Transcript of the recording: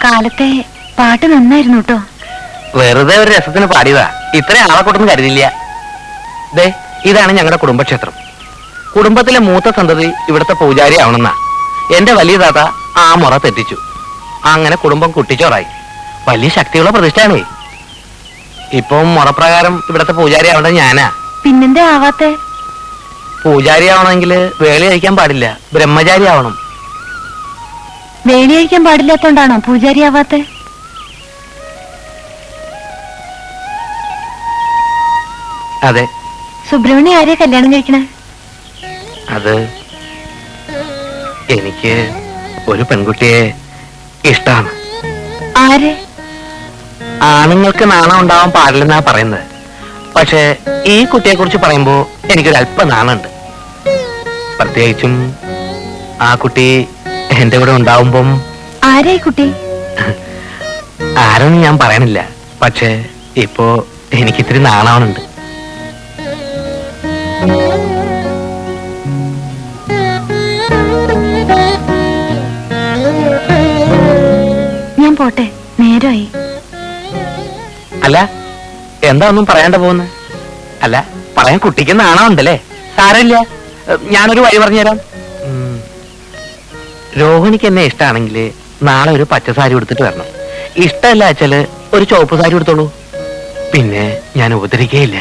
കാലത്തെ പാട്ട് നന്നായിരുന്നു കേട്ടോ. വെറുതെ ഒരു രസത്തിന് പാടിയതാ, ഇത്രയും ആളെ കൂട്ടൊന്നും കരുതില്ല. ദേ, ഇതാണ് ഞങ്ങളുടെ കുടുംബക്ഷേത്രം. കുടുംബത്തിലെ മൂത്ത സന്തതി ഇവിടുത്തെ പൂജാരി ആവണമെന്നാ എന്റെ വലിയ താത്ത ആ മുറ തെറ്റിച്ചു. അങ്ങനെ കുടുംബം കുട്ടിച്ചോറായി. വലിയ ശക്തിയുള്ള പ്രതിഷ്ഠയാണേ. ഇപ്പം മുറപ്രകാരം ഇവിടുത്തെ പൂജാരി ആവേണ്ടത് ഞാനാ. പിന്നെന്താ ആവാത്തെ? പൂജാരി ആവണമെങ്കിൽ വേളി കഴിക്കാൻ പാടില്ല, ബ്രഹ്മചാരി ആവണം. വേളി കഴിക്കാൻ പാടില്ലാത്തോണ്ടാണോ പൂജാരി ആവാത്തെ? അതെ. സുബ്രഹ്മണ്യ ആരെയാ കല്യാണം കഴിക്കണേ? അത് എനിക്ക് ഒരു പെൺകുട്ടിയെ ഇഷ്ടമാണ്. ആരെ? ആണുങ്ങൾക്ക് നാണം ഉണ്ടാവാൻ പാടില്ലെന്നാ പറയുന്നത്. പക്ഷെ ഈ കുട്ടിയെ കുറിച്ച് പറയുമ്പോ എനിക്കൊരല്പ നാണുണ്ട്. പ്രത്യേകിച്ചും ആ കുട്ടി എന്റെ കൂടെ ഉണ്ടാവുമ്പം. ആരായി കുട്ടി? ആരൊന്നും ഞാൻ പറയണില്ല. പക്ഷെ ഇപ്പോ എനിക്കിത്തിരി നാണാവുന്നുണ്ട്. ഞാൻ പോട്ടെ, നേരമായി. അല്ല, എന്താ ഒന്നും പറയാണ്ട പോകുന്നത്? അല്ല, പറയാൻ കുട്ടിക്ക് നാണമുണ്ടല്ലേ? സാരമില്ല, ഞാനൊരു വഴി പറഞ്ഞുതരാം. രോഹിണിക്ക് എന്നെ ഇഷ്ടമാണെങ്കിൽ നാളെ ഒരു പച്ച സാരി കൊടുത്തിട്ട് വരണം. ഇഷ്ടമല്ല വെച്ചാല് ഒരു ചുവപ്പ് സാരി കൊടുത്തോളൂ. പിന്നെ ഞാൻ ഉപദ്രവിക്കുകയില്ല.